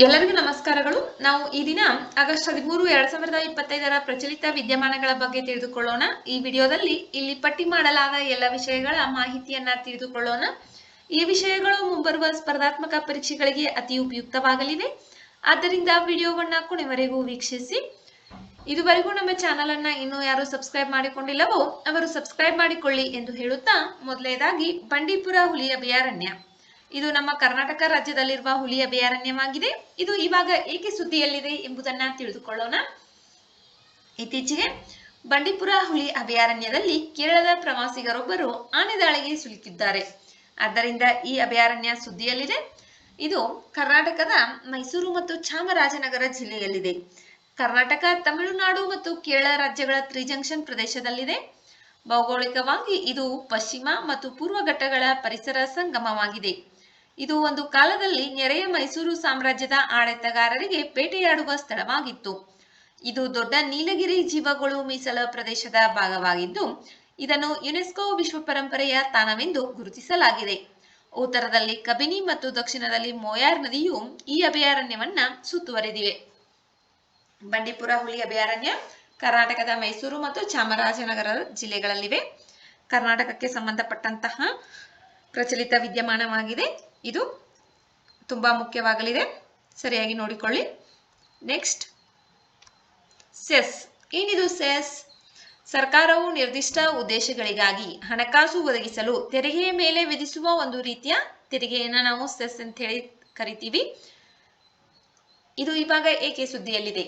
ಎಲ್ಲರಿಗೂ ನಮಸ್ಕಾರಗಳು. ನಾವು ಈ ದಿನ ಆಗಸ್ಟ್ 13, 2025ರ ಪ್ರಚಲಿತ ವಿದ್ಯಮಾನಗಳ ಬಗ್ಗೆ ತಿಳಿದುಕೊಳ್ಳೋಣ. ಈ ವಿಡಿಯೋದಲ್ಲಿ ಇಲ್ಲಿ ಪಟ್ಟಿ ಮಾಡಲಾದ ಎಲ್ಲ ವಿಷಯಗಳ ಮಾಹಿತಿಯನ್ನ ತಿಳಿದುಕೊಳ್ಳೋಣ. ಈ ವಿಷಯಗಳು ಮುಂಬರುವ ಸ್ಪರ್ಧಾತ್ಮಕ ಪರೀಕ್ಷೆಗಳಿಗೆ ಅತಿ ಉಪಯುಕ್ತವಾಗಲಿವೆ. ಆದ್ದರಿಂದ ವಿಡಿಯೋವನ್ನ ಕೊನೆವರೆಗೂ ವೀಕ್ಷಿಸಿ. ಇದುವರೆಗೂ ನಮ್ಮ ಚಾನೆಲ್ ಅನ್ನ ಇನ್ನೂ ಯಾರು ಸಬ್ಸ್ಕ್ರೈಬ್ ಮಾಡಿಕೊಂಡಿಲ್ಲವೋ ಅವರು ಸಬ್ಸ್ಕ್ರೈಬ್ ಮಾಡಿಕೊಳ್ಳಿ ಎಂದು ಹೇಳುತ್ತಾ, ಮೊದಲನೇದಾಗಿ ಬಂಡೀಪುರ ಹುಲಿ ಅಭಯಾರಣ್ಯ. ಇದು ನಮ್ಮ ಕರ್ನಾಟಕ ರಾಜ್ಯದಲ್ಲಿರುವ ಹುಲಿ ಅಭಯಾರಣ್ಯವಾಗಿದೆ. ಇದು ಇವಾಗ ಏಕೆ ಸುದ್ದಿಯಲ್ಲಿದೆ ಎಂಬುದನ್ನ ತಿಳಿದುಕೊಳ್ಳೋಣ. ಇತ್ತೀಚೆಗೆ ಬಂಡೀಪುರ ಹುಲಿ ಅಭಯಾರಣ್ಯದಲ್ಲಿ ಕೇರಳದ ಪ್ರವಾಸಿಗರೊಬ್ಬರು ಆನೆ ದಾಳಿಗೆ ಸಿಲುಕಿದ್ದಾರೆ. ಆದ್ದರಿಂದ ಈ ಅಭಯಾರಣ್ಯ ಸುದ್ದಿಯಲ್ಲಿದೆ. ಇದು ಕರ್ನಾಟಕದ ಮೈಸೂರು ಮತ್ತು ಚಾಮರಾಜನಗರ ಜಿಲ್ಲೆಯಲ್ಲಿದೆ. ಕರ್ನಾಟಕ, ತಮಿಳುನಾಡು ಮತ್ತು ಕೇರಳ ರಾಜ್ಯಗಳ ತ್ರಿಜಂಕ್ಷನ್ ಪ್ರದೇಶದಲ್ಲಿದೆ. ಭೌಗೋಳಿಕವಾಗಿ ಇದು ಪಶ್ಚಿಮ ಮತ್ತು ಪೂರ್ವ ಘಟ್ಟಗಳ ಪರಿಸರ ಸಂಗಮವಾಗಿದೆ. ಇದು ಒಂದು ಕಾಲದಲ್ಲಿ ನೆರೆಯ ಮೈಸೂರು ಸಾಮ್ರಾಜ್ಯದ ಆಡಳಿತಗಾರರಿಗೆ ಬೇಟೆಯಾಡುವ ಸ್ಥಳವಾಗಿತ್ತು. ಇದು ದೊಡ್ಡ ನೀಲಗಿರಿ ಜೀವಗಳು ಮೀಸಲ ಪ್ರದೇಶದ ಭಾಗವಾಗಿದ್ದು, ಇದನ್ನು ಯುನೆಸ್ಕೋ ವಿಶ್ವ ಪರಂಪರೆಯ ತಾಣವೆಂದು ಗುರುತಿಸಲಾಗಿದೆ. ಉತ್ತರದಲ್ಲಿ ಕಬಿನಿ ಮತ್ತು ದಕ್ಷಿಣದಲ್ಲಿ ಮೋಯಾರ್ ನದಿಯು ಈ ಅಭಯಾರಣ್ಯವನ್ನ ಸುತ್ತುವರೆದಿವೆ. ಬಂಡೀಪುರ ಹುಲಿ ಅಭಯಾರಣ್ಯ ಕರ್ನಾಟಕದ ಮೈಸೂರು ಮತ್ತು ಚಾಮರಾಜನಗರ ಜಿಲ್ಲೆಗಳಲ್ಲಿವೆ. ಕರ್ನಾಟಕಕ್ಕೆ ಸಂಬಂಧಪಟ್ಟಂತಹ ಪ್ರಚಲಿತ ವಿದ್ಯಮಾನವಾಗಿದೆ. ಇದು ತುಂಬಾ ಮುಖ್ಯವಾಗಲಿದೆ, ಸರಿಯಾಗಿ ನೋಡಿಕೊಳ್ಳಿ. Next, cess. ಏನಿದು ಸೆಸ್? ಸರ್ಕಾರವು ನಿರ್ದಿಷ್ಟ ಉದ್ದೇಶಗಳಿಗಾಗಿ ಹಣಕಾಸು ಒದಗಿಸಲು ತೆರಿಗೆಯ ಮೇಲೆ ವಿಧಿಸುವ ಒಂದು ರೀತಿಯ ತೆರಿಗೆಯನ್ನ ನಾವು ಸೆಸ್ ಅಂತ ಹೇಳಿ ಕರಿತೀವಿ. ಇದು ಇವಾಗ ಏಕೆ ಸುದ್ದಿಯಲ್ಲಿದೆ?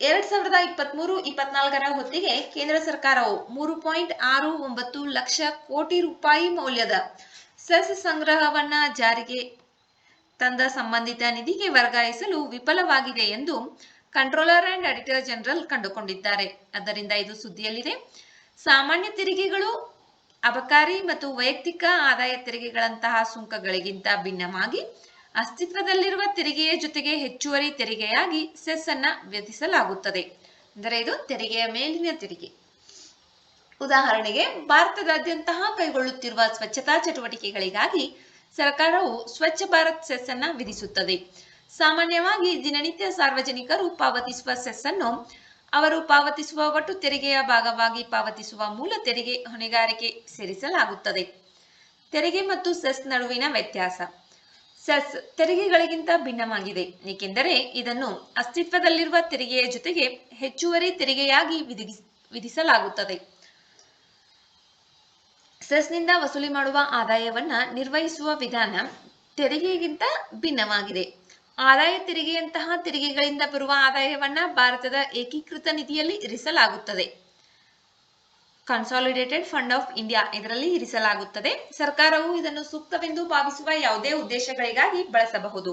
2023-24ರ ಹೊತ್ತಿಗೆ ಕೇಂದ್ರ ಸರ್ಕಾರವು 3.69 ಲಕ್ಷ ಕೋಟಿ ರೂಪಾಯಿ ಮೌಲ್ಯದ ಸೆಸ್ ಸಂಗ್ರಹವನ್ನ ಜಾರಿಗೆ ತಂದ ಸಂಬಂಧಿತ ನಿಧಿಗೆ ವರ್ಗಾಯಿಸಲು ವಿಫಲವಾಗಿದೆ ಎಂದು ಕಂಟ್ರೋಲರ್ ಅಂಡ್ ಆಡಿಟರ್ ಜನರಲ್ ಕಂಡುಕೊಂಡಿದ್ದಾರೆ. ಆದ್ದರಿಂದ ಇದು ಸುದ್ದಿಯಲ್ಲಿದೆ. ಸಾಮಾನ್ಯ ತೆರಿಗೆಗಳು ಅಬಕಾರಿ ಮತ್ತು ವೈಯಕ್ತಿಕ ಆದಾಯ ತೆರಿಗೆಗಳಂತಹ ಸುಂಕಗಳಿಗಿಂತ ಭಿನ್ನವಾಗಿ ಅಸ್ತಿತ್ವದಲ್ಲಿರುವ ತೆರಿಗೆಯ ಜೊತೆಗೆ ಹೆಚ್ಚುವರಿ ತೆರಿಗೆಯಾಗಿ ಸೆಸ್ ಅನ್ನ ವಿಧಿಸಲಾಗುತ್ತದೆ. ಅಂದರೆ ಇದು ತೆರಿಗೆಯ ಮೇಲಿನ ತೆರಿಗೆ. ಉದಾಹರಣೆಗೆ, ಭಾರತದಾದ್ಯಂತ ಕೈಗೊಳ್ಳುತ್ತಿರುವ ಸ್ವಚ್ಛತಾ ಚಟುವಟಿಕೆಗಳಿಗಾಗಿ ಸರ್ಕಾರವು ಸ್ವಚ್ಛ ಭಾರತ್ ಸೆಸ್ ಅನ್ನ ವಿಧಿಸುತ್ತದೆ. ಸಾಮಾನ್ಯವಾಗಿ ದಿನನಿತ್ಯ ಸಾರ್ವಜನಿಕರು ಪಾವತಿಸುವ ಸೆಸ್ ಅನ್ನು ಅವರು ಪಾವತಿಸುವ ಒಟ್ಟು ತೆರಿಗೆಯ ಭಾಗವಾಗಿ ಪಾವತಿಸುವ ಮೂಲ ತೆರಿಗೆ ಹೊಣೆಗಾರಿಕೆ ಸೇರಿಸಲಾಗುತ್ತದೆ. ತೆರಿಗೆ ಮತ್ತು ಸೆಸ್ ನಡುವಿನ ವ್ಯತ್ಯಾಸ. ಸೆಸ್ ತೆರಿಗೆಗಳಿಗಿಂತ ಭಿನ್ನವಾಗಿದೆ, ಏಕೆಂದರೆ ಇದನ್ನು ಅಸ್ತಿತ್ವದಲ್ಲಿರುವ ತೆರಿಗೆಯ ಜೊತೆಗೆ ಹೆಚ್ಚುವರಿ ತೆರಿಗೆಯಾಗಿ ವಿಧಿಸಲಾಗುತ್ತದೆ. ಸೆಸ್ನಿಂದ ವಸೂಲಿ ಮಾಡುವ ಆದಾಯವನ್ನ ನಿರ್ವಹಿಸುವ ವಿಧಾನ ತೆರಿಗೆಗಿಂತ ಭಿನ್ನವಾಗಿದೆ. ಆದಾಯ ತೆರಿಗೆಯಂತಹ ತೆರಿಗೆಗಳಿಂದ ಬರುವ ಆದಾಯವನ್ನ ಭಾರತದ ಏಕೀಕೃತ ನಿಧಿಯಲ್ಲಿ ಇರಿಸಲಾಗುತ್ತದೆ. ಕನ್ಸಾಲಿಡೇಟೆಡ್ ಫಂಡ್ ಆಫ್ ಇಂಡಿಯಾ ಇದರಲ್ಲಿ ಇರಿಸಲಾಗುತ್ತದೆ. ಸರ್ಕಾರವು ಇದನ್ನು ಸೂಕ್ತವೆಂದು ಭಾವಿಸುವ ಯಾವುದೇ ಉದ್ದೇಶಗಳಿಗಾಗಿ ಬಳಸಬಹುದು.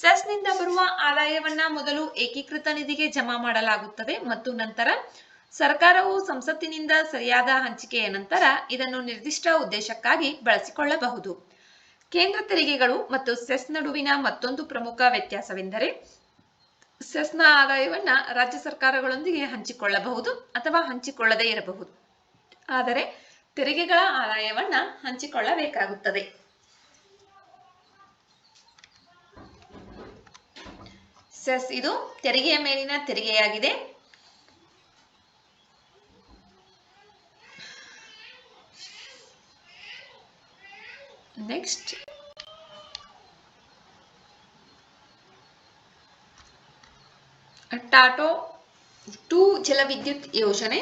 ಸೆಸ್ನಿಂದ ಬರುವ ಆದಾಯವನ್ನ ಮೊದಲು ಏಕೀಕೃತ ನಿಧಿಗೆ ಜಮಾ ಮಾಡಲಾಗುತ್ತದೆ ಮತ್ತು ನಂತರ ಸರ್ಕಾರವು ಸಂಸತ್ತಿನಿಂದ ಸರಿಯಾದ ಹಂಚಿಕೆಯ ನಂತರ ಇದನ್ನು ನಿರ್ದಿಷ್ಟ ಉದ್ದೇಶಕ್ಕಾಗಿ ಬಳಸಿಕೊಳ್ಳಬಹುದು. ಕೇಂದ್ರ ತೆರಿಗೆಗಳು ಮತ್ತು ಸೆಸ್ ನಡುವಿನ ಮತ್ತೊಂದು ಪ್ರಮುಖ ವ್ಯತ್ಯಾಸವೆಂದರೆ ಸೆಸ್ನ ಆದಾಯವನ್ನ ರಾಜ್ಯ ಸರ್ಕಾರಗಳೊಂದಿಗೆ ಹಂಚಿಕೊಳ್ಳಬಹುದು ಅಥವಾ ಹಂಚಿಕೊಳ್ಳದೇ ಇರಬಹುದು. ಆದರೆ ತೆರಿಗೆಗಳ ಆದಾಯವನ್ನ ಹಂಚಿಕೊಳ್ಳಬೇಕಾಗುತ್ತದೆ. ಸೆಸ್ ಇದು ತೆರಿಗೆಯ ಮೇಲಿನ ತೆರಿಗೆಯಾಗಿದೆ. ನೆಕ್ಸ್ಟ್, ಟಾಟೋ 2 ಜಲವಿದ್ಯುತ್ ಯೋಜನೆ.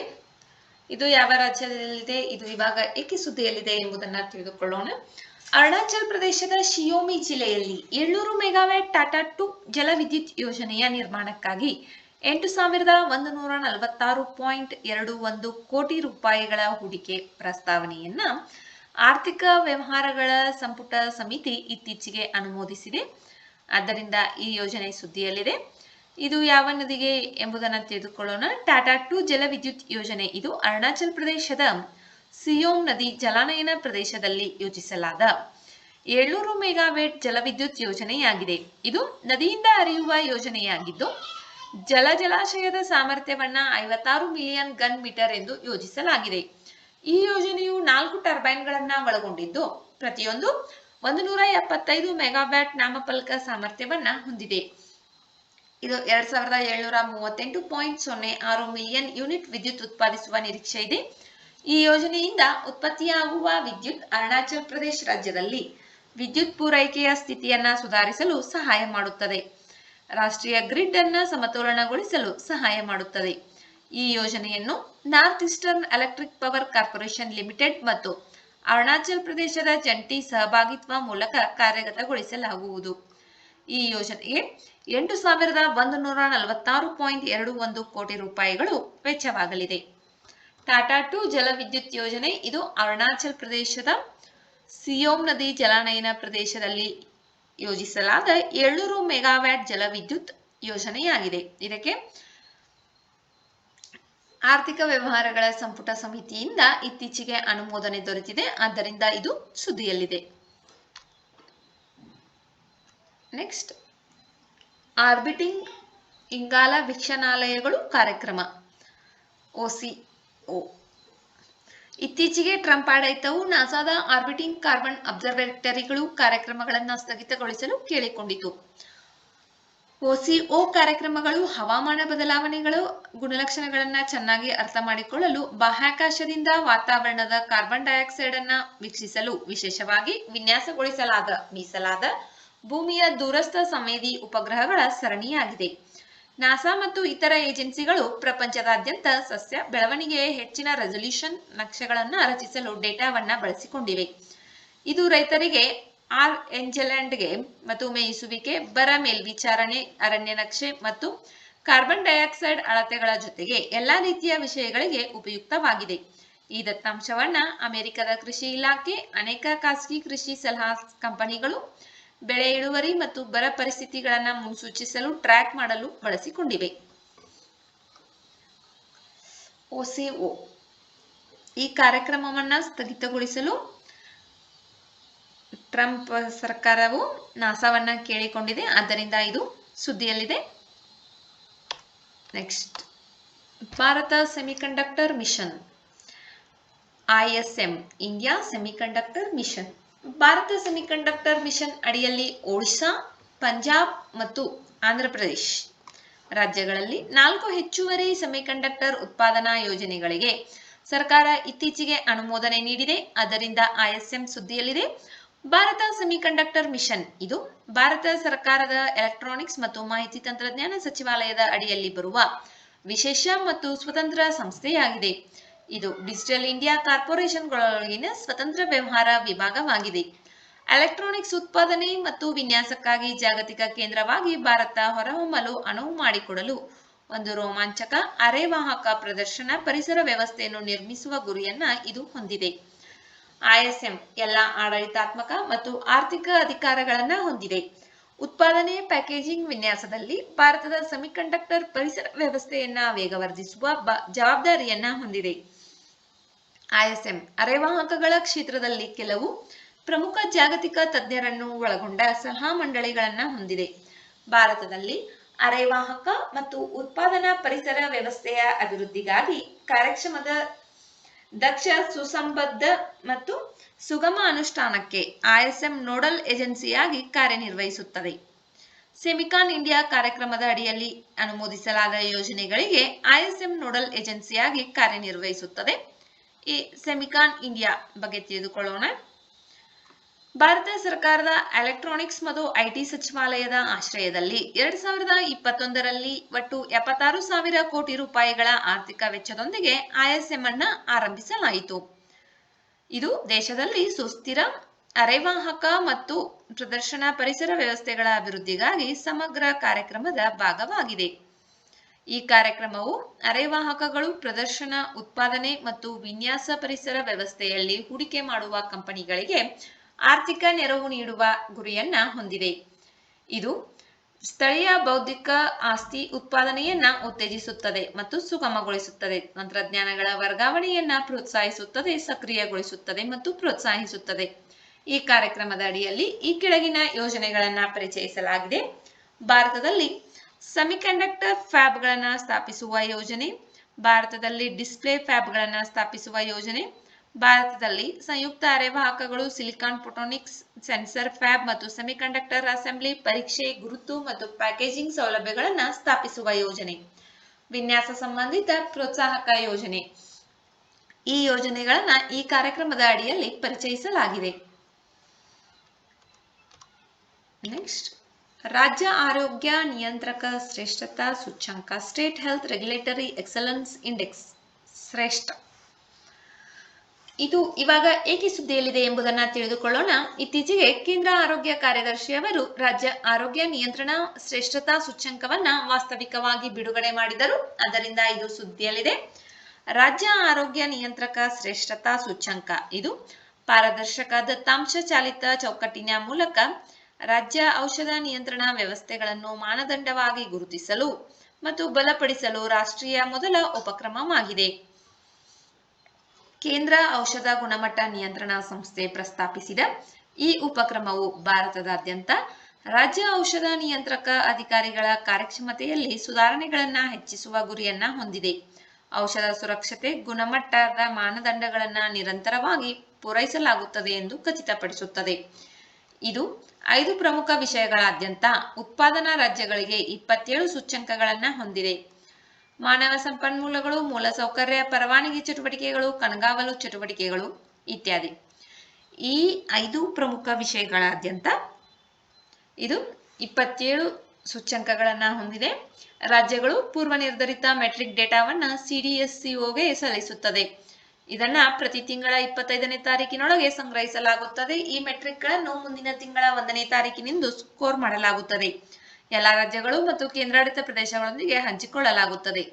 ಇದು ಯಾವ ರಾಜ್ಯದಲ್ಲಿದೆ, ಇದು ಇವಾಗ ಏಕೆ ಸುದ್ದಿಯಲ್ಲಿದೆ ಎಂಬುದನ್ನು ತಿಳಿದುಕೊಳ್ಳೋಣ. ಅರುಣಾಚಲ್ ಪ್ರದೇಶದ ಶಿಯೋಮಿ ಜಿಲ್ಲೆಯಲ್ಲಿ 700 ಮೆಗಾವ್ಯಾಟ್ ಟಾಟಾ 2 ಜಲವಿದ್ಯುತ್ ಯೋಜನೆಯ ನಿರ್ಮಾಣಕ್ಕಾಗಿ 8,146.21 ಕೋಟಿ ರೂಪಾಯಿಗಳ ಹೂಡಿಕೆ ಪ್ರಸ್ತಾವನೆಯನ್ನ ಆರ್ಥಿಕ ವ್ಯವಹಾರಗಳ ಸಂಪುಟ ಸಮಿತಿ ಇತ್ತೀಚೆಗೆ ಅನುಮೋದಿಸಿದೆ. ಆದ್ದರಿಂದ ಈ ಯೋಜನೆ ಸುದ್ದಿಯಲ್ಲಿದೆ. ಇದು ಯಾವ ನದಿಗೆ ಎಂಬುದನ್ನು ತಿಳಿದುಕೊಳ್ಳೋಣ. ಟಾಟಾ 2 ಜಲವಿದ್ಯುತ್ ಯೋಜನೆ ಇದು ಅರುಣಾಚಲ್ ಪ್ರದೇಶದ ಸಿಯೋಮ್ ನದಿ ಜಲಾನಯನ ಪ್ರದೇಶದಲ್ಲಿ ಯೋಜಿಸಲಾದ 700 ಮೆಗಾವ್ಯಾಟ್ ಜಲವಿದ್ಯುತ್ ಯೋಜನೆಯಾಗಿದೆ. ಇದು ನದಿಯಿಂದ ಹರಿಯುವ ಯೋಜನೆಯಾಗಿದ್ದು ಜಲಾಶಯದ ಸಾಮರ್ಥ್ಯವನ್ನ 56 ಮಿಲಿಯನ್ ಘನ್ ಮೀಟರ್ ಎಂದು ಯೋಜಿಸಲಾಗಿದೆ. ಈ ಯೋಜನೆಯು 4 ಟರ್ಬೈನ್ಗಳನ್ನ ಒಳಗೊಂಡಿದ್ದು ಪ್ರತಿಯೊಂದು 175 ಮೆಗಾವ್ಯಾಟ್ ನಾಮಫಲಕ ಸಾಮರ್ಥ್ಯವನ್ನ ಹೊಂದಿದೆ. ಇದು 2738.06 ಮಿಲಿಯನ್ ಯೂನಿಟ್ ವಿದ್ಯುತ್ ಉತ್ಪಾದಿಸುವ ನಿರೀಕ್ಷೆ ಇದೆ. ಈ ಯೋಜನೆಯಿಂದ ಉತ್ಪತ್ತಿಯಾಗುವ ವಿದ್ಯುತ್ ಅರುಣಾಚಲ ಪ್ರದೇಶ ರಾಜ್ಯದಲ್ಲಿ ವಿದ್ಯುತ್ ಪೂರೈಕೆಯ ಸ್ಥಿತಿಯನ್ನ ಸುಧಾರಿಸಲು ಸಹಾಯ ಮಾಡುತ್ತದೆ. ರಾಷ್ಟ್ರೀಯ ಗ್ರಿಡ್ ಅನ್ನು ಸಮತೋಲನಗೊಳಿಸಲು ಸಹಾಯ ಮಾಡುತ್ತದೆ. ಈ ಯೋಜನೆಯನ್ನು north eastern electric power corporation limited ಮತ್ತು ಅರುಣಾಚಲ ಪ್ರದೇಶದ ಜಂಟಿ ಸಹಭಾಗಿತ್ವ ಮೂಲಕ ಕಾರ್ಯಗತಗೊಳಿಸಲಾಗುವುದು. ಈ ಯೋಜನೆಗೆ 8,146.21 ಕೋಟಿ ರೂಪಾಯಿಗಳು ವೆಚ್ಚವಾಗಲಿದೆ. ಟಾಟಾ 2 ಜಲವಿದ್ಯುತ್ ಯೋಜನೆ ಇದು ಅರುಣಾಚಲ ಪ್ರದೇಶದ ಸಿಯೋಮ್ ನದಿ ಜಲಾನಯನ ಪ್ರದೇಶದಲ್ಲಿ ಯೋಜಿಸಲಾದ 700 ಮೆಗಾವ್ಯಾಟ್ ಜಲವಿದ್ಯುತ್ ಯೋಜನೆಯಾಗಿದೆ. ಇದಕ್ಕೆ ಆರ್ಥಿಕ ವ್ಯವಹಾರಗಳ ಸಂಪುಟ ಸಮಿತಿಯಿಂದ ಇತ್ತೀಚೆಗೆ ಅನುಮೋದನೆ ದೊರೆತಿದೆ. ಆದ್ದರಿಂದ ಇದು ಸುದ್ದಿಯಲ್ಲಿದೆ. ನೆಕ್ಸ್ಟ್, ಆರ್ಬಿಟಿಂಗ್ ಇಂಗಾಲ ವೀಕ್ಷಣಾಲಯಗಳು ಕಾರ್ಯಕ್ರಮ OCO. ಇತ್ತೀಚೆಗೆ ಟ್ರಂಪ್ ಆಡಳಿತವು ನಾಸಾದ ಆರ್ಬಿಟಿಂಗ್ ಕಾರ್ಬನ್ ಅಬ್ಸರ್ವೇಟರಿಗಳು ಕಾರ್ಯಕ್ರಮಗಳನ್ನು ಸ್ಥಗಿತಗೊಳಿಸಲು ಕೇಳಿಕೊಂಡಿತು. OCO ಕಾರ್ಯಕ್ರಮಗಳು ಹವಾಮಾನ ಬದಲಾವಣೆಗಳು ಗುಣಲಕ್ಷಣಗಳನ್ನು ಚೆನ್ನಾಗಿ ಅರ್ಥ ಮಾಡಿಕೊಳ್ಳಲು ಬಾಹ್ಯಾಕಾಶದಿಂದ ವಾತಾವರಣದ ಕಾರ್ಬನ್ ಡೈಆಕ್ಸೈಡ್ ಅನ್ನು ವೀಕ್ಷಿಸಲು ವಿಶೇಷವಾಗಿ ವಿನ್ಯಾಸಗೊಳಿಸಲಾದ ಮೀಸಲಾದ ಭೂಮಿಯ ದೂರಸ್ಥ ಸಂವೇದಿ ಉಪಗ್ರಹಗಳ ಸರಣಿಯಾಗಿದೆ. ನಾಸಾ ಮತ್ತು ಇತರ ಏಜೆನ್ಸಿಗಳು ಪ್ರಪಂಚದಾದ್ಯಂತ ಸಸ್ಯ ಬೆಳವಣಿಗೆಯ ಹೆಚ್ಚಿನ ರೆಸಲ್ಯೂಷನ್ ನಕ್ಷೆಗಳನ್ನು ರಚಿಸಲು ಡೇಟಾವನ್ನು ಬಳಸಿಕೊಂಡಿವೆ. ಇದು ರೈತರಿಗೆ ಆರ್ಎನ್ಎಲ್ಗೆ ಮತ್ತು ಮೇಯಿಸುವಿಕೆ, ಬರ ಮೇಲ್ವಿಚಾರಣೆ, ಅರಣ್ಯ ನಕ್ಷೆ ಮತ್ತು ಕಾರ್ಬನ್ ಡೈಆಕ್ಸೈಡ್ ಅಳತೆಗಳ ಜೊತೆಗೆ ಎಲ್ಲಾ ರೀತಿಯ ವಿಷಯಗಳಿಗೆ ಉಪಯುಕ್ತವಾಗಿದೆ. ಈ ದತ್ತಾಂಶವನ್ನ ಅಮೆರಿಕದ ಕೃಷಿ ಇಲಾಖೆ, ಅನೇಕ ಖಾಸಗಿ ಕೃಷಿ ಸಲಹಾ ಕಂಪನಿಗಳು ಬೆಳೆ ಇಳುವರಿ ಮತ್ತು ಬರ ಪರಿಸ್ಥಿತಿಗಳನ್ನು ಮುನ್ಸೂಚಿಸಲು ಟ್ರ್ಯಾಕ್ ಮಾಡಲು ಬಳಸಿಕೊಂಡಿವೆ. OCO ಈ ಕಾರ್ಯಕ್ರಮವನ್ನು ಸ್ಥಗಿತಗೊಳಿಸಲು ಟ್ರಂಪ್ ಸರ್ಕಾರವು ನಾಸಾವನ್ನ ಕೇಳಿಕೊಂಡಿದೆ. ಆದ್ದರಿಂದ ಇದು ಸುದ್ದಿಯಲ್ಲಿದೆ. Next, Bharat semiconductor mission ISM India semiconductor mission. Bharat semiconductor mission ಅಡಿಯಲ್ಲಿ ಒಡಿಶಾ, ಪಂಜಾಬ್ ಮತ್ತು ಆಂಧ್ರಪ್ರದೇಶ ರಾಜ್ಯಗಳಲ್ಲಿ 4 ಹೆಚ್ಚುವರಿ ಸೆಮಿಕಂಡಕ್ಟರ್ ಉತ್ಪಾದನಾ ಯೋಜನೆಗಳಿಗೆ ಸರ್ಕಾರ ಇತ್ತೀಚೆಗೆ ಅನುಮೋದನೆ ನೀಡಿದೆ. ಆದ್ದರಿಂದ ISM ಸುದ್ದಿಯಲ್ಲಿದೆ. ಭಾರತ ಸೆಮಿಕಂಡಕ್ಟರ್ ಮಿಷನ್ ಇದು ಭಾರತ ಸರ್ಕಾರದ ಎಲೆಕ್ಟ್ರಾನಿಕ್ಸ್ ಮತ್ತು ಮಾಹಿತಿ ತಂತ್ರಜ್ಞಾನ ಸಚಿವಾಲಯದ ಅಡಿಯಲ್ಲಿ ಬರುವ ವಿಶೇಷ ಮತ್ತು ಸ್ವತಂತ್ರ ಸಂಸ್ಥೆಯಾಗಿದೆ. ಇದು ಡಿಜಿಟಲ್ ಇಂಡಿಯಾ ಕಾರ್ಪೊರೇಷನ್ಗಳೊಳಗಿನ ಸ್ವತಂತ್ರ ವ್ಯವಹಾರ ವಿಭಾಗವಾಗಿದೆ. ಎಲೆಕ್ಟ್ರಾನಿಕ್ಸ್ ಉತ್ಪಾದನೆ ಮತ್ತು ವಿನ್ಯಾಸಕ್ಕಾಗಿ ಜಾಗತಿಕ ಕೇಂದ್ರವಾಗಿ ಭಾರತ ಹೊರಹೊಮ್ಮಲು ಅನುವು ಮಾಡಿಕೊಡಲು ಒಂದು ರೋಮಾಂಚಕ ಅರೆವಾಹಕ ಪ್ರದರ್ಶನ ಪರಿಸರ ವ್ಯವಸ್ಥೆಯನ್ನು ನಿರ್ಮಿಸುವ ಗುರಿಯನ್ನ ಇದು ಹೊಂದಿದೆ. ISM ಎಲ್ಲ ಆಡಳಿತಾತ್ಮಕ ಮತ್ತು ಆರ್ಥಿಕ ಅಧಿಕಾರಗಳನ್ನ ಹೊಂದಿದೆ. ಉತ್ಪಾದನೆ, ಪ್ಯಾಕೇಜಿಂಗ್, ವಿನ್ಯಾಸದಲ್ಲಿ ಭಾರತದ ಸೆಮಿಕಂಡಕ್ಟರ್ ಪರಿಸರ ವ್ಯವಸ್ಥೆಯನ್ನ ವೇಗವರ್ಧಿಸುವ ಜವಾಬ್ದಾರಿಯನ್ನ ಹೊಂದಿದೆ. ISM ಅರೆವಾಹಕಗಳ ಕ್ಷೇತ್ರದಲ್ಲಿ ಕೆಲವು ಪ್ರಮುಖ ಜಾಗತಿಕ ತಜ್ಞರನ್ನು ಒಳಗೊಂಡ ಸಲಹಾ ಮಂಡಳಿಗಳನ್ನ ಹೊಂದಿದೆ. ಭಾರತದಲ್ಲಿ ಅರೆವಾಹಕ ಮತ್ತು ಉತ್ಪಾದನಾ ಪರಿಸರ ವ್ಯವಸ್ಥೆಯ ಅಭಿವೃದ್ಧಿಗಾಗಿ ಕಾರ್ಯಕ್ಷಮದ, ದಕ್ಷ, ಸುಸಂಬದ್ಧ ಮತ್ತು ಸುಗಮ ಅನುಷ್ಠಾನಕ್ಕೆ ISM ನೋಡಲ್ ಏಜೆನ್ಸಿಯಾಗಿ ಕಾರ್ಯನಿರ್ವಹಿಸುತ್ತದೆ. ಸೆಮಿಕಾನ್ ಇಂಡಿಯಾ ಕಾರ್ಯಕ್ರಮದ ಅಡಿಯಲ್ಲಿ ಅನುಮೋದಿಸಲಾದ ಯೋಜನೆಗಳಿಗೆ ISM ನೋಡಲ್ ಏಜೆನ್ಸಿಯಾಗಿ ಕಾರ್ಯನಿರ್ವಹಿಸುತ್ತದೆ. ಈ ಸೆಮಿಕಾನ್ ಇಂಡಿಯಾ ಬಗ್ಗೆ ತಿಳಿದುಕೊಳ್ಳೋಣ. ಭಾರತ ಸರ್ಕಾರದ ಎಲೆಕ್ಟ್ರಾನಿಕ್ಸ್ ಮತ್ತು IT ಸಚಿವಾಲಯದ ಆಶ್ರಯದಲ್ಲಿ 2021ರಲ್ಲಿ ಒಟ್ಟು 76,000 ಕೋಟಿ ರೂಪಾಯಿಗಳ ಆರ್ಥಿಕ ವೆಚ್ಚದೊಂದಿಗೆ ISM ಅನ್ನು ಆರಂಭಿಸಲಾಯಿತು. ಇದು ದೇಶದಲ್ಲಿ ಸುಸ್ಥಿರ ಅರೆವಾಹಕ ಮತ್ತು ಪ್ರದರ್ಶನ ಪರಿಸರ ವ್ಯವಸ್ಥೆಗಳ ಅಭಿವೃದ್ಧಿಗಾಗಿ ಸಮಗ್ರ ಕಾರ್ಯಕ್ರಮದ ಭಾಗವಾಗಿದೆ. ಈ ಕಾರ್ಯಕ್ರಮವು ಅರೆವಾಹಕಗಳು, ಪ್ರದರ್ಶನ, ಉತ್ಪಾದನೆ ಮತ್ತು ವಿನ್ಯಾಸ ಪರಿಸರ ವ್ಯವಸ್ಥೆಯಲ್ಲಿ ಹೂಡಿಕೆ ಮಾಡುವ ಕಂಪನಿಗಳಿಗೆ ಆರ್ಥಿಕ ನೆರವು ನೀಡುವ ಗುರಿಯನ್ನ ಹೊಂದಿದೆ. ಇದು ಸ್ಥಳೀಯ ಬೌದ್ಧಿಕ ಆಸ್ತಿ ಉತ್ಪಾದನೆಯನ್ನ ಉತ್ತೇಜಿಸುತ್ತದೆ ಮತ್ತು ಸುಗಮಗೊಳಿಸುತ್ತದೆ, ತಂತ್ರಜ್ಞಾನಗಳ ವರ್ಗಾವಣೆಯನ್ನ ಪ್ರೋತ್ಸಾಹಿಸುತ್ತದೆ, ಸಕ್ರಿಯಗೊಳಿಸುತ್ತದೆ ಮತ್ತು ಪ್ರೋತ್ಸಾಹಿಸುತ್ತದೆ. ಈ ಕಾರ್ಯಕ್ರಮದ ಅಡಿಯಲ್ಲಿ ಈ ಕೆಳಗಿನ ಯೋಜನೆಗಳನ್ನ ಪರಿಚಯಿಸಲಾಗಿದೆ. ಭಾರತದಲ್ಲಿ ಸೆಮಿಕಂಡಕ್ಟರ್ ಫ್ಯಾಬ್ಗಳನ್ನು ಸ್ಥಾಪಿಸುವ ಯೋಜನೆ, ಭಾರತದಲ್ಲಿ ಡಿಸ್ಪ್ಲೇ ಫ್ಯಾಬ್ಗಳನ್ನು ಸ್ಥಾಪಿಸುವ ಯೋಜನೆ, ಭಾರತದಲ್ಲಿ ಸಂಯುಕ್ತ ಅರೆವಾಹಕಗಳು, ಸಿಲಿಕಾನ್ ಫೋಟೋನಿಕ್ಸ್, ಸೆನ್ಸರ್ ಫ್ಯಾಬ್ ಮತ್ತು ಸೆಮಿಕಂಡಕ್ಟರ್ ಅಸೆಂಬ್ಲಿ, ಪರೀಕ್ಷೆ, ಗುರುತು ಮತ್ತು ಪ್ಯಾಕೇಜಿಂಗ್ ಸೌಲಭ್ಯಗಳನ್ನು ಸ್ಥಾಪಿಸುವ ಯೋಜನೆ. ವಿನ್ಯಾಸ ಸಂಬಂಧಿತ ಪ್ರೋತ್ಸಾಹಕ ಯೋಜನೆ. ಈ ಯೋಜನೆಗಳನ್ನು ಈ ಕಾರ್ಯಕ್ರಮದ ಅಡಿಯಲ್ಲಿ ಪರಿಚಯಿಸಲಾಗಿದೆ. ನೆಕ್ಸ್ಟ್, ರಾಜ್ಯ ಆರೋಗ್ಯ ನಿಯಂತ್ರಕ ಶ್ರೇಷ್ಠತಾ ಸೂಚ್ಯಂಕ, state health regulatory excellence index, ಶ್ರೇಷ್ಠ. ಇದು ಇವಾಗ ಏಕೆ ಸುದ್ದಿಯಲ್ಲಿದೆ ಎಂಬುದನ್ನು ತಿಳಿದುಕೊಳ್ಳೋಣ. ಇತ್ತೀಚೆಗೆ ಕೇಂದ್ರ ಆರೋಗ್ಯ ಕಾರ್ಯದರ್ಶಿಯವರು ರಾಜ್ಯ ಆರೋಗ್ಯ ನಿಯಂತ್ರಣ ಶ್ರೇಷ್ಠತಾ ಸೂಚ್ಯಂಕವನ್ನ ವಾಸ್ತವಿಕವಾಗಿ ಬಿಡುಗಡೆ ಮಾಡಿದರು. ಆದ್ದರಿಂದ ಇದು ಸುದ್ದಿಯಲ್ಲಿದೆ. ರಾಜ್ಯ ಆರೋಗ್ಯ ನಿಯಂತ್ರಕ ಶ್ರೇಷ್ಠತಾ ಸೂಚ್ಯಂಕ ಇದು ಪಾರದರ್ಶಕ ದತ್ತಾಂಶ ಚಾಲಿತ ಚೌಕಟ್ಟಿನ ಮೂಲಕ ರಾಜ್ಯ ಔಷಧ ನಿಯಂತ್ರಣ ವ್ಯವಸ್ಥೆಗಳನ್ನು ಮಾನದಂಡವಾಗಿ ಗುರುತಿಸಲು ಮತ್ತು ಬಲಪಡಿಸಲು ರಾಷ್ಟ್ರೀಯ ಮೊದಲ ಉಪಕ್ರಮವಾಗಿದೆ. ಕೇಂದ್ರ ಔಷಧ ಗುಣಮಟ್ಟ ನಿಯಂತ್ರಣ ಸಂಸ್ಥೆ ಪ್ರಸ್ತಾಪಿಸಿದ ಈ ಉಪಕ್ರಮವು ಭಾರತದಾದ್ಯಂತ ರಾಜ್ಯ ಔಷಧ ನಿಯಂತ್ರಕ ಅಧಿಕಾರಿಗಳ ಕಾರ್ಯಕ್ಷಮತೆಯಲ್ಲಿ ಸುಧಾರಣೆಗಳನ್ನು ಹೆಚ್ಚಿಸುವ ಗುರಿಯನ್ನ ಹೊಂದಿದೆ. ಔಷಧ ಸುರಕ್ಷತೆ ಗುಣಮಟ್ಟದ ಮಾನದಂಡಗಳನ್ನು ನಿರಂತರವಾಗಿ ಪೂರೈಸಲಾಗುತ್ತದೆ ಎಂದು ಖಚಿತಪಡಿಸುತ್ತದೆ. ಇದು 5 ಪ್ರಮುಖ ವಿಷಯಗಳಾದ್ಯಂತ ಉತ್ಪಾದನಾ ರಾಜ್ಯಗಳಿಗೆ 27 ಸೂಚ್ಯಂಕಗಳನ್ನು ಹೊಂದಿದೆ. ಮಾನವ ಸಂಪನ್ಮೂಲಗಳು, ಮೂಲಸೌಕರ್ಯ, ಪರವಾನಗಿ ಚಟುವಟಿಕೆಗಳು, ಕಣ್ಗಾವಲು ಚಟುವಟಿಕೆಗಳು ಇತ್ಯಾದಿ. ಈ 5 ಪ್ರಮುಖ ವಿಷಯಗಳಾದ್ಯಂತ ಇದು 27 ಸೂಚ್ಯಂಕಗಳನ್ನು ಹೊಂದಿದೆ. ರಾಜ್ಯಗಳು ಪೂರ್ವ ನಿರ್ಧರಿತ ಮೆಟ್ರಿಕ್ ಡೇಟಾವನ್ನು CDSCOಗೆ ಸಲ್ಲಿಸುತ್ತದೆ. ಇದನ್ನ ಪ್ರತಿ ತಿಂಗಳ 25ನೇ ತಾರೀಕಿನೊಳಗೆ ಸಂಗ್ರಹಿಸಲಾಗುತ್ತದೆ. ಈ ಮೆಟ್ರಿಕ್ಗಳನ್ನು ಮುಂದಿನ ತಿಂಗಳ 1ನೇ ತಾರೀಕಿನಿಂದ ಸ್ಕೋರ್ ಮಾಡಲಾಗುತ್ತದೆ. ಎಲ್ಲ ರಾಜ್ಯಗಳು ಮತ್ತು ಕೇಂದ್ರಾಡಳಿತ ಪ್ರದೇಶಗಳೊಂದಿಗೆ ಹಂಚಿಕೊಳ್ಳಲಾಗುತ್ತದೆ.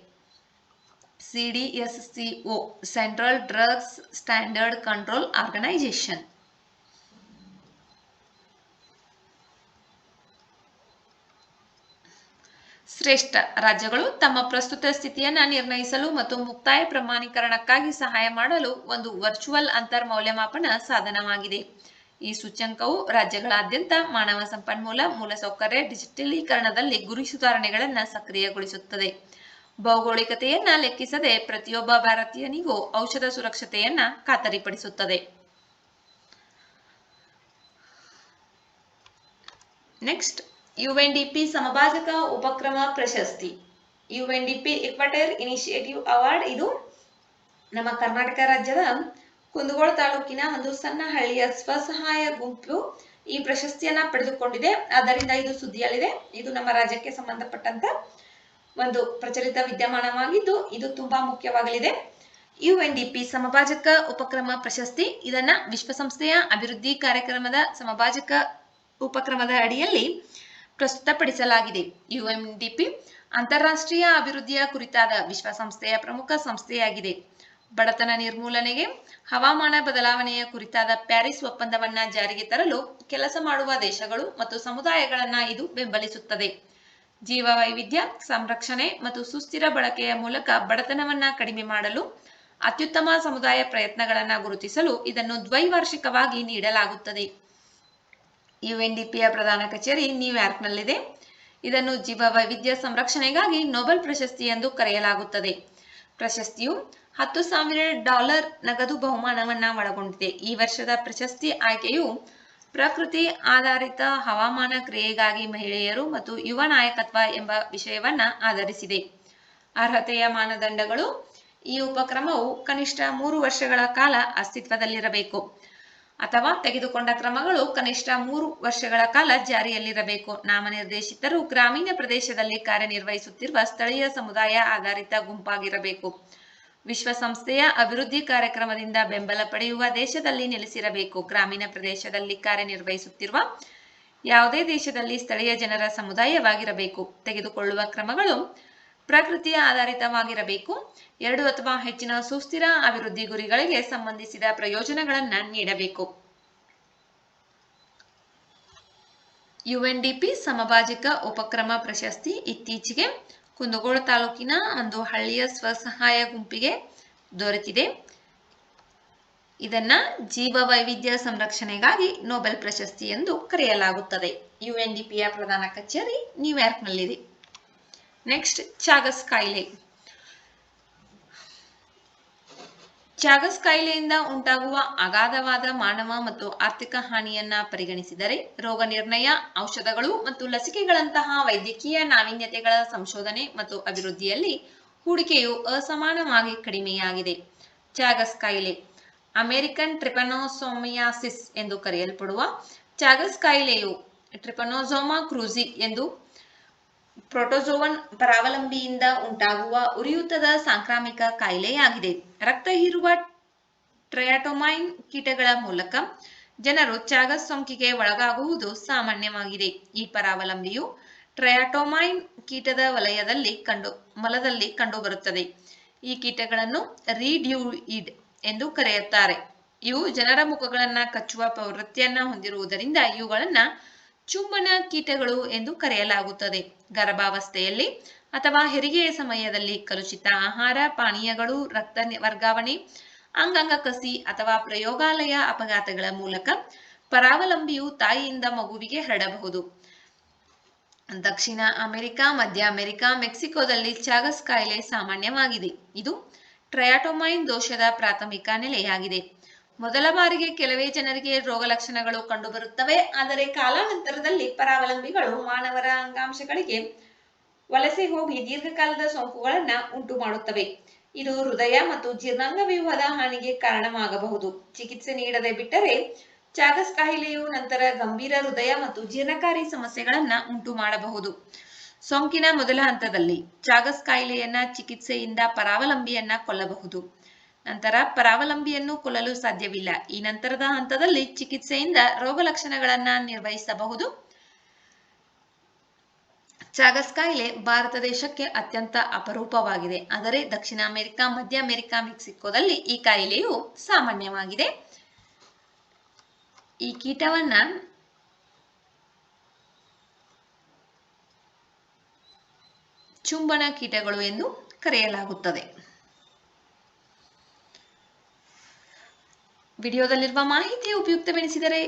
CDSCO central drugs standard control organisation. ಶ್ರೇಷ್ಠ ರಾಜ್ಯಗಳು ತಮ್ಮ ಪ್ರಸ್ತುತ ಸ್ಥಿತಿಯನ್ನು ನಿರ್ಣಯಿಸಲು ಮತ್ತು ಮುಕ್ತಾಯ ಪ್ರಮಾಣೀಕರಣಕ್ಕಾಗಿ ಸಹಾಯ ಮಾಡಲು ಒಂದು ವರ್ಚುವಲ್ ಅಂತರ್ ಮೌಲ್ಯಮಾಪನ ಸಾಧನವಾಗಿದೆ. ಈ ಸೂಚ್ಯಂಕವು ರಾಜ್ಯಗಳಾದ್ಯಂತ ಮಾನವ ಸಂಪನ್ಮೂಲ, ಮೂಲಸೌಕರ್ಯ ಡಿಜಿಟಲೀಕರಣದಲ್ಲಿ ಗುರಿ ಸುಧಾರಣೆಗಳನ್ನು ಸಕ್ರಿಯಗೊಳಿಸುತ್ತದೆ. ಭೌಗೋಳಿಕತೆಯನ್ನ ಲೆಕ್ಕಿಸದೆ ಪ್ರತಿಯೊಬ್ಬ ಭಾರತೀಯನಿಗೂ ಔಷಧ ಸುರಕ್ಷತೆಯನ್ನ ಖಾತರಿಪಡಿಸುತ್ತದೆ. ನೆಕ್ಸ್ಟ್, UNDP ಸಮಭಾಜಕ ಉಪಕ್ರಮ ಪ್ರಶಸ್ತಿ. UNDP ಇಕ್ವಟರ್ ಇನಿಷಿಯೇಟಿವ್ ಅವಾರ್ಡ್ ಇದು ನಮ್ಮ ಕರ್ನಾಟಕ ರಾಜ್ಯದ ಕುಂದಗೋಳ ತಾಲೂಕಿನ ಒಂದು ಸಣ್ಣ ಹಳ್ಳಿಯ ಸ್ವಸಹಾಯ ಗುಂಪು ಈ ಪ್ರಶಸ್ತಿಯನ್ನ ಪಡೆದುಕೊಂಡಿದೆ. ಆದ್ದರಿಂದ ಇದು ಸುದ್ದಿಯಲ್ಲಿದೆ. ಇದು ನಮ್ಮ ರಾಜ್ಯಕ್ಕೆ ಸಂಬಂಧಪಟ್ಟಂತ ಒಂದು ಪ್ರಚಲಿತ ವಿದ್ಯಮಾನವಾಗಿದ್ದು ಇದು ತುಂಬಾ ಮುಖ್ಯವಾಗಲಿದೆ. UNDP ಸಮಭಾಜಕ ಉಪಕ್ರಮ ಪ್ರಶಸ್ತಿ ಇದನ್ನ ವಿಶ್ವಸಂಸ್ಥೆಯ ಅಭಿವೃದ್ಧಿ ಕಾರ್ಯಕ್ರಮದ ಸಮಭಾಜಕ ಉಪಕ್ರಮದ ಅಡಿಯಲ್ಲಿ ಪ್ರಸ್ತುತಪಡಿಸಲಾಗಿದೆ. UNDP ಅಂತಾರಾಷ್ಟ್ರೀಯ ಅಭಿವೃದ್ಧಿಯ ಕುರಿತಾದ ವಿಶ್ವಸಂಸ್ಥೆಯ ಪ್ರಮುಖ ಸಂಸ್ಥೆಯಾಗಿದೆ. ಬಡತನ ನಿರ್ಮೂಲನೆಗೆ, ಹವಾಮಾನ ಬದಲಾವಣೆಯ ಕುರಿತಾದ ಪ್ಯಾರಿಸ್ ಒಪ್ಪಂದವನ್ನ ಜಾರಿಗೆ ತರಲು ಕೆಲಸ ಮಾಡುವ ದೇಶಗಳು ಮತ್ತು ಸಮುದಾಯಗಳನ್ನ ಇದು ಬೆಂಬಲಿಸುತ್ತದೆ. ಜೀವ ವೈವಿಧ್ಯ ಸಂರಕ್ಷಣೆ ಮತ್ತು ಸುಸ್ಥಿರ ಬಳಕೆಯ ಮೂಲಕ ಬಡತನವನ್ನ ಕಡಿಮೆ ಮಾಡಲು ಅತ್ಯುತ್ತಮ ಸಮುದಾಯ ಪ್ರಯತ್ನಗಳನ್ನು ಗುರುತಿಸಲು ಇದನ್ನು ದ್ವೈವಾರ್ಷಿಕವಾಗಿ ನೀಡಲಾಗುತ್ತದೆ. UNDPಯ ಪ್ರಧಾನ ಕಚೇರಿ ನ್ಯೂಯಾರ್ಕ್ನಲ್ಲಿದೆ. ಇದನ್ನು ಜೀವ ವೈವಿಧ್ಯ ಸಂರಕ್ಷಣೆಗಾಗಿ ನೊಬೆಲ್ ಪ್ರಶಸ್ತಿ ಎಂದು ಕರೆಯಲಾಗುತ್ತದೆ. ಪ್ರಶಸ್ತಿಯು $10,000 ನಗದು ಬಹುಮಾನವನ್ನ ಒಳಗೊಂಡಿದೆ. ಈ ವರ್ಷದ ಪ್ರಶಸ್ತಿ ಆಯ್ಕೆಯು ಪ್ರಕೃತಿ ಆಧಾರಿತ ಹವಾಮಾನ ಕ್ರಿಯೆಗಾಗಿ ಮಹಿಳೆಯರು ಮತ್ತು ಯುವ ನಾಯಕತ್ವ ಎಂಬ ವಿಷಯವನ್ನ ಆಧರಿಸಿದೆ. ಅರ್ಹತೆಯ ಮಾನದಂಡಗಳು: ಈ ಉಪಕ್ರಮವು ಕನಿಷ್ಠ 3 ವರ್ಷಗಳ ಕಾಲ ಅಸ್ತಿತ್ವದಲ್ಲಿರಬೇಕು ಅಥವಾ ತೆಗೆದುಕೊಂಡ ಕ್ರಮಗಳು ಕನಿಷ್ಠ 3 ವರ್ಷಗಳ ಕಾಲ ಜಾರಿಯಲ್ಲಿರಬೇಕು. ನಾಮನಿರ್ದೇಶಿತರು ಗ್ರಾಮೀಣ ಪ್ರದೇಶದಲ್ಲಿ ಕಾರ್ಯನಿರ್ವಹಿಸುತ್ತಿರುವ ಸ್ಥಳೀಯ ಸಮುದಾಯ ಆಧಾರಿತ ಗುಂಪಾಗಿರಬೇಕು. ವಿಶ್ವಸಂಸ್ಥೆಯ ಅಭಿವೃದ್ಧಿ ಕಾರ್ಯಕ್ರಮದಿಂದ ಬೆಂಬಲ ಪಡೆಯುವ ದೇಶದಲ್ಲಿ ನೆಲೆಸಿರಬೇಕು. ಗ್ರಾಮೀಣ ಪ್ರದೇಶದಲ್ಲಿ ಕಾರ್ಯನಿರ್ವಹಿಸುತ್ತಿರುವ ಯಾವುದೇ ದೇಶದಲ್ಲಿ ಸ್ಥಳೀಯ ಜನರ ಸಮುದಾಯವಾಗಿರಬೇಕು. ತೆಗೆದುಕೊಳ್ಳುವ ಕ್ರಮಗಳು ಪ್ರಕೃತಿಯ ಆಧಾರಿತವಾಗಿರಬೇಕು. 2 ಅಥವಾ ಹೆಚ್ಚಿನ ಸುಸ್ಥಿರ ಅಭಿವೃದ್ಧಿ ಗುರಿಗಳಿಗೆ ಸಂಬಂಧಿಸಿದ ಪ್ರಯೋಜನಗಳನ್ನು ನೀಡಬೇಕು. UNDP ಸಮಭಾಜಕ ಉಪಕ್ರಮ ಪ್ರಶಸ್ತಿ ಇತ್ತೀಚೆಗೆ ಕುಂದಗೋಳ ತಾಲೂಕಿನ ಒಂದು ಹಳ್ಳಿಯ ಸ್ವಸಹಾಯ ಗುಂಪಿಗೆ ದೊರೆತಿದೆ. ಇದನ್ನ ಜೀವ ವೈವಿಧ್ಯ ಸಂರಕ್ಷಣೆಗಾಗಿ ನೊಬೆಲ್ ಪ್ರಶಸ್ತಿ ಎಂದು ಕರೆಯಲಾಗುತ್ತದೆ. UNDPಯ ಪ್ರಧಾನ ಕಚೇರಿ ನ್ಯೂಯಾರ್ಕ್ನಲ್ಲಿದೆ. ನೆಕ್ಸ್ಟ್, ಚಾಗಸ್ ಕಾಯಿಲೆ. ಚಾಗಸ್ ಕಾಯಿಲೆಯಿಂದ ಉಂಟಾಗುವ ಅಗಾಧವಾದ ಮಾನವ ಮತ್ತು ಆರ್ಥಿಕ ಹಾನಿಯನ್ನ ಪರಿಗಣಿಸಿದರೆ ರೋಗ ನಿರ್ಣಯ, ಔಷಧಗಳು ಮತ್ತು ಲಸಿಕೆಗಳಂತಹ ವೈದ್ಯಕೀಯ ನಾವೀನ್ಯತೆಗಳ ಸಂಶೋಧನೆ ಮತ್ತು ಅಭಿವೃದ್ಧಿಯಲ್ಲಿ ಹೂಡಿಕೆಯು ಅಸಮಾನವಾಗಿ ಕಡಿಮೆಯಾಗಿದೆ. ಚಾಗಸ್ ಕಾಯಿಲೆ ಅಮೆರಿಕನ್ ಟ್ರಿಪನೋಸೋಮಿಯಾಸಿಸ್ ಎಂದು ಕರೆಯಲ್ಪಡುವ ಚಾಗಸ್ ಕಾಯಿಲೆಯು ಟ್ರಿಪನೋಸೋಮಾ ಕ್ರೂಜಿ ಎಂದು ಪ್ರೋಟೋಜೋವನ್ ಪರಾವಲಂಬಿಯಿಂದ ಉಂಟಾಗುವ ಉರಿಯೂತದ ಸಾಂಕ್ರಾಮಿಕ ಕಾಯಿಲೆಯಾಗಿದೆ. ರಕ್ತ ಹೀರುವ ಟ್ರಯಾಟೊಮೈನ್ ಕೀಟಗಳ ಮೂಲಕ ಜನರು ಚಾಗಸ್ ಸೋಂಕಿಗೆ ಒಳಗಾಗುವುದು ಸಾಮಾನ್ಯವಾಗಿದೆ. ಈ ಪರಾವಲಂಬಿಯು ಟ್ರಯಾಟೊಮೈನ್ ಕೀಟದ ಮಲದಲ್ಲಿ ಕಂಡುಬರುತ್ತದೆ. ಈ ಕೀಟಗಳನ್ನು ರೀಡ್ಯೂಯಿಡ್ ಎಂದು ಕರೆಯುತ್ತಾರೆ. ಇವು ಜನರ ಮುಖಗಳನ್ನು ಕಚ್ಚುವ ಪ್ರವೃತ್ತಿಯನ್ನ ಹೊಂದಿರುವುದರಿಂದ ಇವುಗಳನ್ನು ಚುಂಬನ ಕೀಟಗಳು ಎಂದು ಕರೆಯಲಾಗುತ್ತದೆ. ಗರ್ಭಾವಸ್ಥೆಯಲ್ಲಿ ಅಥವಾ ಹೆರಿಗೆಯ ಸಮಯದಲ್ಲಿ ಕಲುಷಿತ ಆಹಾರ, ಪಾನೀಯಗಳು, ರಕ್ತ ವರ್ಗಾವಣೆ, ಅಂಗಾಂಗ ಕಸಿ ಅಥವಾ ಪ್ರಯೋಗಾಲಯ ಅಪಘಾತಗಳ ಮೂಲಕ ಪರಾವಲಂಬಿಯು ತಾಯಿಯಿಂದ ಮಗುವಿಗೆ ಹರಡಬಹುದು. ದಕ್ಷಿಣ ಅಮೆರಿಕ, ಮಧ್ಯ ಅಮೆರಿಕ, ಮೆಕ್ಸಿಕೋದಲ್ಲಿ ಚಾಗಸ್ ಕಾಯಿಲೆ ಸಾಮಾನ್ಯವಾಗಿದೆ. ಇದು ಟ್ರಯಾಟೊಮೈನ್ ದೋಷದ ಪ್ರಾಥಮಿಕ ನೆಲೆಯಾಗಿದೆ. ಮೊದಲ ಬಾರಿಗೆ ಕೆಲವೇ ಜನರಿಗೆ ರೋಗ ಲಕ್ಷಣಗಳು ಕಂಡುಬರುತ್ತವೆ, ಆದರೆ ಕಾಲಾನಂತರದಲ್ಲಿ ಪರಾವಲಂಬಿಗಳು ಮಾನವರ ಅಂಗಾಂಶಗಳಿಗೆ ವಲಸೆ ಹೋಗಿ ದೀರ್ಘಕಾಲದ ಸೋಂಕುಗಳನ್ನು ಉಂಟು ಮಾಡುತ್ತವೆ. ಇದು ಹೃದಯ ಮತ್ತು ಜೀರ್ಣಾಂಗ ವ್ಯೂಹದ ಹಾನಿಗೆ ಕಾರಣವಾಗಬಹುದು. ಚಿಕಿತ್ಸೆ ನೀಡದೆ ಬಿಟ್ಟರೆ ಚಾಗಸ್ ಕಾಯಿಲೆಯು ನಂತರ ಗಂಭೀರ ಹೃದಯ ಮತ್ತು ಜೀರ್ಣಕಾರಿ ಸಮಸ್ಯೆಗಳನ್ನ ಉಂಟು ಮಾಡಬಹುದು. ಸೋಂಕಿನ ಮೊದಲ ಹಂತದಲ್ಲಿ ಚಾಗಸ್ ಕಾಯಿಲೆಯನ್ನ ಚಿಕಿತ್ಸೆಯಿಂದ ಪರಾವಲಂಬಿಯನ್ನ ಕೊಲ್ಲಬಹುದು. ನಂತರ ಪರಾವಲಂಬಿಯನ್ನು ಕೊಲ್ಲಲು ಸಾಧ್ಯವಿಲ್ಲ. ಈ ನಂತರದ ಹಂತದಲ್ಲಿ ಚಿಕಿತ್ಸೆಯಿಂದ ರೋಗ ಲಕ್ಷಣಗಳನ್ನ ನಿರ್ವಹಿಸಬಹುದು. ಚಾಗಸ್ ಕಾಯಿಲೆ ಭಾರತ ದೇಶಕ್ಕೆ ಅತ್ಯಂತ ಅಪರೂಪವಾಗಿದೆ, ಆದರೆ ದಕ್ಷಿಣ ಅಮೆರಿಕ, ಮಧ್ಯ ಅಮೆರಿಕ, ಮೆಕ್ಸಿಕೋದಲ್ಲಿ ಈ ಕಾಯಿಲೆಯು ಸಾಮಾನ್ಯವಾಗಿದೆ. ಈ ಕೀಟವನ್ನ ಚುಂಬನ ಕೀಟಗಳು ಎಂದು ಕರೆಯಲಾಗುತ್ತದೆ. ವಿಡಿಯೋದಲ್ಲಿರುವ ಮಾಹಿತಿ ಉಪಯುಕ್ತವೆನಿಸಿದರೆ